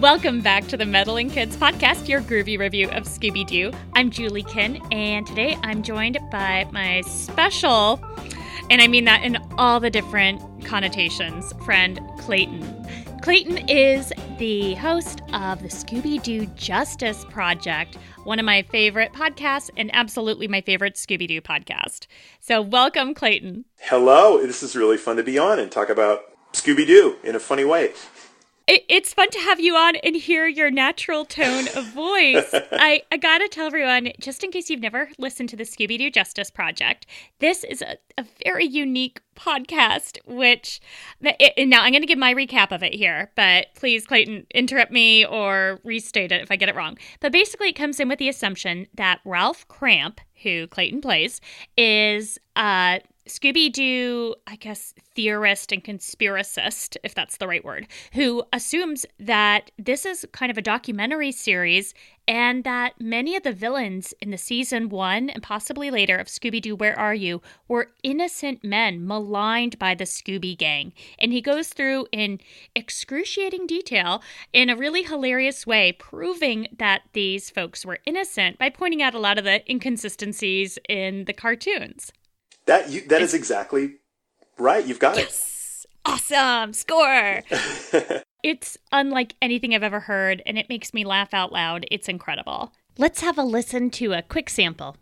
Welcome back to the Meddling Kids Podcast, your groovy review of Scooby-Doo. I'm Julie Kin, and today I'm joined by my special, and I mean that in all the different connotations, friend Clayton. Clayton is the host of the Scooby-Doo Justice Project, one of my favorite podcasts and absolutely my favorite Scooby-Doo podcast. So welcome, Clayton. Hello. This is really fun to be on and talk about Scooby-Doo in a funny way. It's fun to have you on and hear your natural tone of voice. I gotta tell everyone, just in case you've never listened to the Scooby-Doo Justice Project, this is a very unique podcast, now I'm going to give my recap of it here, but please, Clayton, interrupt me or restate it if I get it wrong. But basically, it comes in with the assumption that Ralph Cramp, who Clayton plays, is Scooby-Doo, I guess, theorist and conspiracist, if that's the right word, who assumes that this is kind of a documentary series and that many of the villains in the season 1 and possibly later of Scooby-Doo, Where Are You? Were innocent men maligned by the Scooby Gang. And he goes through in excruciating detail in a really hilarious way, proving that these folks were innocent by pointing out a lot of the inconsistencies in the cartoons. That is exactly right. You've got it. Awesome. Score. It's unlike anything I've ever heard, and it makes me laugh out loud. It's incredible. Let's have a listen to a quick sample.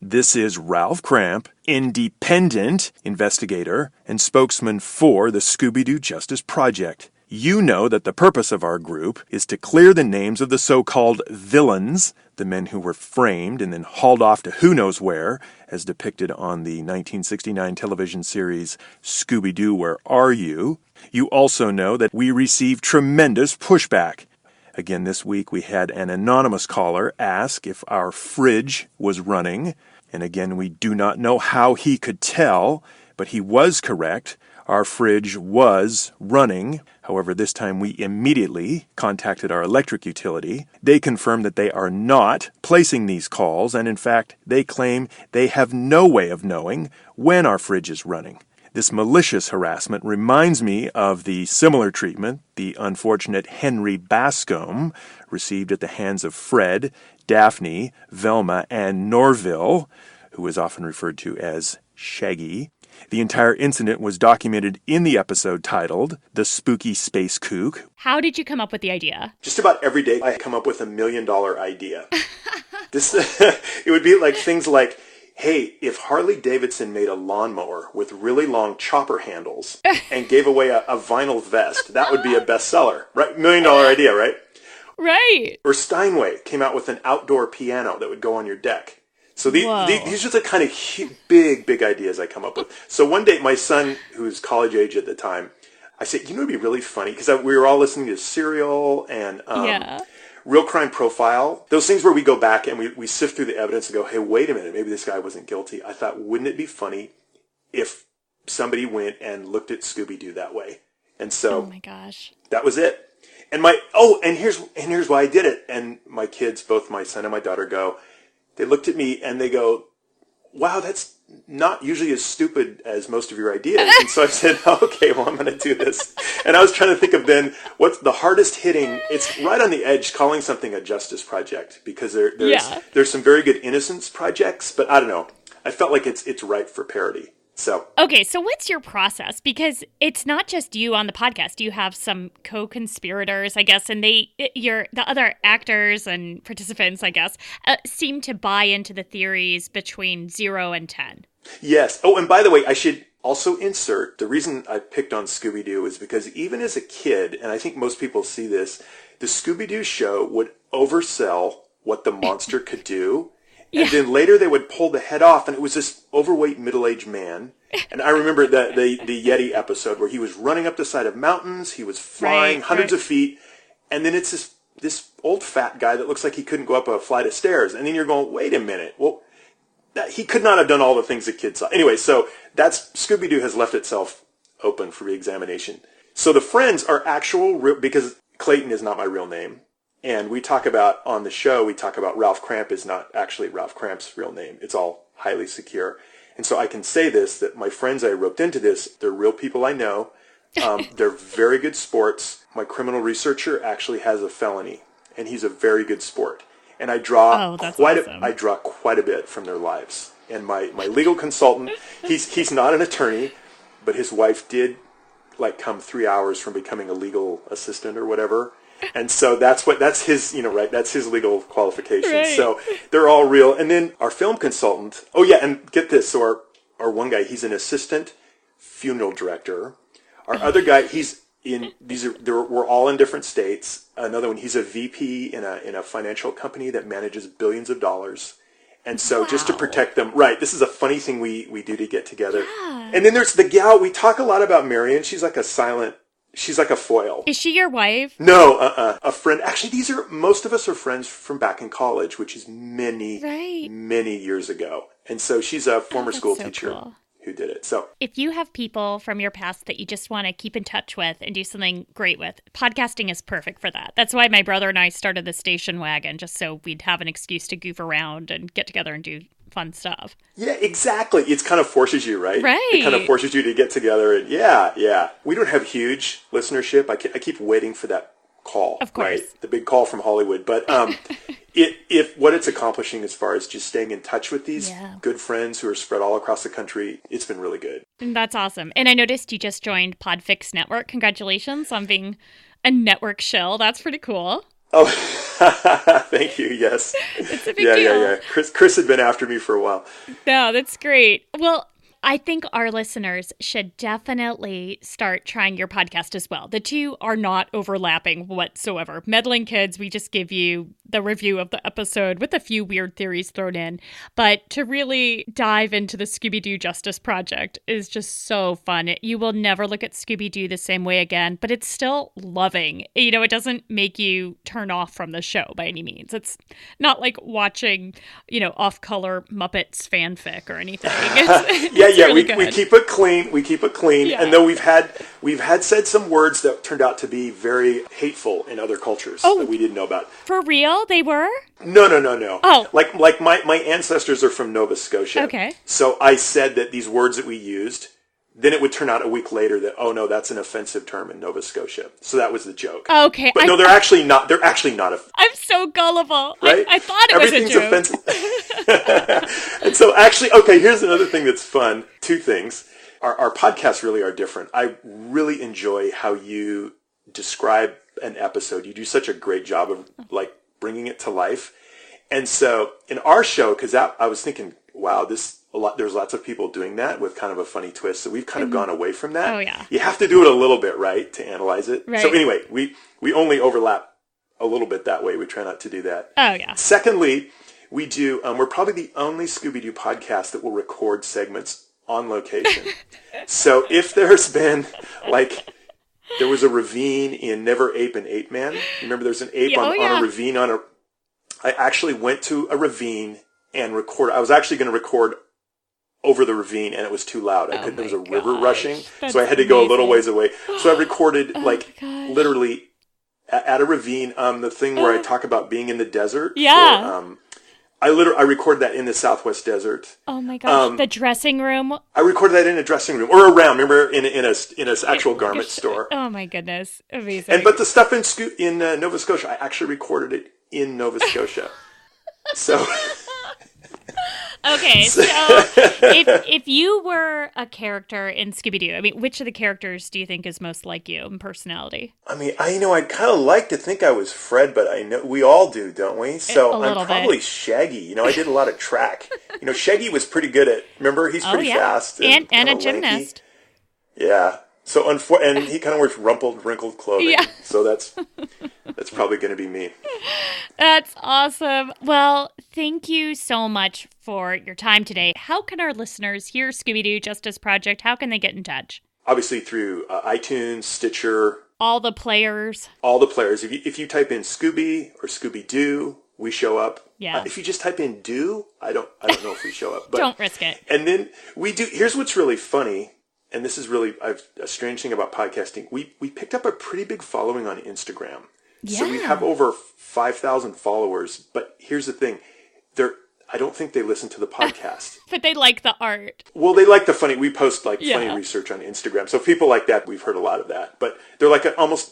This is Ralph Cramp, independent investigator and spokesman for the Scooby-Doo Justice Project. You know that the purpose of our group is to clear the names of the so-called villains, the men who were framed and then hauled off to who knows where, as depicted on the 1969 television series Scooby-Doo, Where Are You? You also know that we receive tremendous pushback. Again, this week we had an anonymous caller ask if our fridge was running, and again, we do not know how he could tell, but he was correct. Our fridge was running. However, this time we immediately contacted our electric utility. They confirmed that they are not placing these calls, and in fact, they claim they have no way of knowing when our fridge is running. This malicious harassment reminds me of the similar treatment the unfortunate Henry Bascombe received at the hands of Fred, Daphne, Velma, and Norville, who is often referred to as Shaggy. The entire incident was documented in the episode titled The Spooky Space Kook. How did you come up with the idea? Just about every day I come up with $1 million idea. It would be like things like, hey, if Harley Davidson made a lawnmower with really long chopper handles and gave away a vinyl vest, that would be a bestseller, right? $1 million idea, right? Right. Or Steinway came out with an outdoor piano that would go on your deck. So these are the kind of big ideas I come up with. So one day, my son, who was college age at the time, I said, you know, it'd be really funny, because we were all listening to Serial and Real Crime Profile, those things where we go back and we sift through the evidence and go, hey, wait a minute, maybe this guy wasn't guilty. I thought, wouldn't it be funny if somebody went and looked at Scooby-Doo that way? And so, oh my gosh, that was it. And here's why I did it. And my kids, both my son and my daughter, they looked at me and they go, wow, that's not usually as stupid as most of your ideas. And so I said, okay, well, I'm going to do this. And I was trying to think of then what's the hardest hitting. It's right on the edge calling something a justice project, because there's some very good innocence projects, but I don't know. I felt like it's ripe for parody. Okay, so what's your process? Because it's not just you on the podcast. You have some co-conspirators, I guess, and the other actors and participants, I guess, seem to buy into the theories between 0 and 10. Yes. Oh, and by the way, I should also insert, the reason I picked on Scooby-Doo is because even as a kid, and I think most people see this, the Scooby-Doo show would oversell what the monster could do. And then later they would pull the head off, and it was this overweight middle-aged man. And I remember the Yeti episode where he was running up the side of mountains, he was flying hundreds of feet, and then it's this old fat guy that looks like he couldn't go up a flight of stairs. And then you're going, wait a minute, well, he could not have done all the things the kids saw. Anyway, so that's Scooby-Doo has left itself open for re-examination. So the friends are because Clayton is not my real name. And we talk about, on the show, Ralph Cramp is not actually Ralph Cramp's real name. It's all highly secure. And so I can say this, that my friends I roped into this, they're real people I know. They're very good sports. My criminal researcher actually has a felony, and he's a very good sport. And I draw quite a bit from their lives. And my legal consultant, he's not an attorney, but his wife did come 3 hours from becoming a legal assistant or whatever. And so that's his, that's his legal qualifications. Right. So they're all real. And then our film consultant, and get this, so our one guy, he's an assistant funeral director. Our other guy, we're all in different states. Another one, he's a VP in a financial company that manages billions of dollars. And so just to protect them, right, this is a funny thing we do to get together. Yeah. And then there's the gal, we talk a lot about Marion. She's like a foil. Is she your wife? No, a friend. Actually, most of us are friends from back in college, which is many years ago. And so she's a former school teacher. Cool. Who did it. So if you have people from your past that you just want to keep in touch with and do something great with, podcasting is perfect for that. That's why my brother and I started the station wagon, just so we'd have an excuse to goof around and get together and do fun stuff. Yeah, exactly. It kind of forces you, right? Right. It kind of forces you to get together. And yeah. We don't have huge listenership. I keep waiting for that call. Of course. Right? The big call from Hollywood. But if what it's accomplishing as far as just staying in touch with these good friends who are spread all across the country, it's been really good. That's awesome. And I noticed you just joined Podfix Network. Congratulations on being a network shill. That's pretty cool. Oh, thank you. Yes. It's a big deal. Yeah. Chris had been after me for a while. No, that's great. Well, I think our listeners should definitely start trying your podcast as well. The two are not overlapping whatsoever. Meddling Kids, we just give you the review of the episode with a few weird theories thrown in. But to really dive into the Scooby-Doo Justice Project is just so fun. You will never look at Scooby-Doo the same way again, but it's still loving. It doesn't make you turn off from the show by any means. It's not like watching, off-color Muppets fanfic or anything. We keep it clean. Yeah. And though we've had said some words that turned out to be very hateful in other cultures that we didn't know about. For real? They were? No. Oh. Like my ancestors are from Nova Scotia. Okay. So I said that these words that we used, then it would turn out a week later that, oh no, that's an offensive term in Nova Scotia. So that was the joke. Okay. But they're actually not offensive. I'm so gullible. Right? I thought it was a joke. Offensive. And so actually, okay, here's another thing that's fun. Two things. Our podcasts really are different. I really enjoy how you describe an episode. You do such a great job of bringing it to life. And so in our show, because I was thinking, wow, there's lots of people doing that with kind of a funny twist. So we've kind of gone away from that. Oh, yeah. You have to do it a little bit, right, to analyze it. Right. So anyway, we only overlap a little bit that way. We try not to do that. Oh, yeah. Secondly, we do, we're probably the only Scooby-Doo podcast that will record segments on location. So if there's been, there was a ravine in Never Ape and Ape Man. Remember there's an ape on a ravine I actually went to a ravine and recorded. I was actually going to record over the ravine and it was too loud. I couldn't. There was a river rushing. So I had to go a little ways away. So I recorded literally at a ravine, the thing where I talk about being in the desert. Yeah. I recorded that in the Southwest desert. Oh my gosh, the dressing room. I recorded that in a dressing room or around. Remember, in an actual garment store. Oh my goodness, amazing! But the stuff in Nova Scotia, I actually recorded it in Nova Scotia. So. Okay, so if you were a character in Scooby-Doo, which of the characters do you think is most like you in personality? I kind of like to think I was Fred, but I know we all do, don't we? So I'm probably Shaggy. I did a lot of track. Shaggy was pretty good at, remember, he's pretty fast. And a gymnast. Lanky. Yeah. So, and he kind of wears wrinkled clothing. Yeah. So that's probably going to be me. That's awesome. Well, thank you so much for your time today. How can our listeners hear Scooby-Doo Justice Project? How can they get in touch? Obviously through iTunes, Stitcher. All the players. If you type in Scooby or Scooby-Doo, we show up. Yeah. If you just type in Doo, I don't know if we show up. But, don't risk it. And then we do. Here's what's really funny. And this is really a strange thing about podcasting. We picked up a pretty big following on Instagram. Yeah. So we have over 5,000 followers. But here's the thing. I don't think they listen to the podcast. But they like the art. Well, they like we post funny research on Instagram. So people like that, we've heard a lot of that. But they're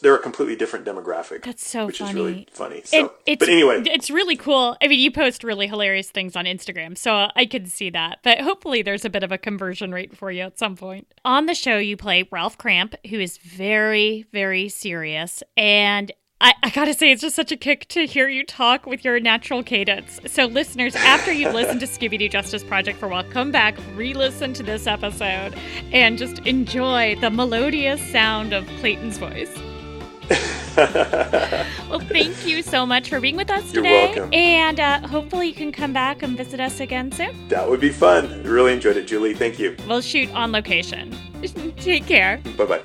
they're a completely different demographic. That's so which funny. Which is really funny. So, but anyway. It's really cool. I mean, you post really hilarious things on Instagram, so I could see that. But hopefully there's a bit of a conversion rate for you at some point. On the show, you play Ralph Cramp, who is very, very serious. And I gotta say, it's just such a kick to hear you talk with your natural cadence. So listeners, after you've listened to Scooby-Doo Justice Project for a while, come back, re-listen to this episode, and just enjoy the melodious sound of Clayton's voice. Well, thank you so much for being with us today. You're welcome. And hopefully you can come back and visit us again soon. That would be fun. Really enjoyed it, Julie. Thank you. We'll shoot on location. Take care. Bye-bye.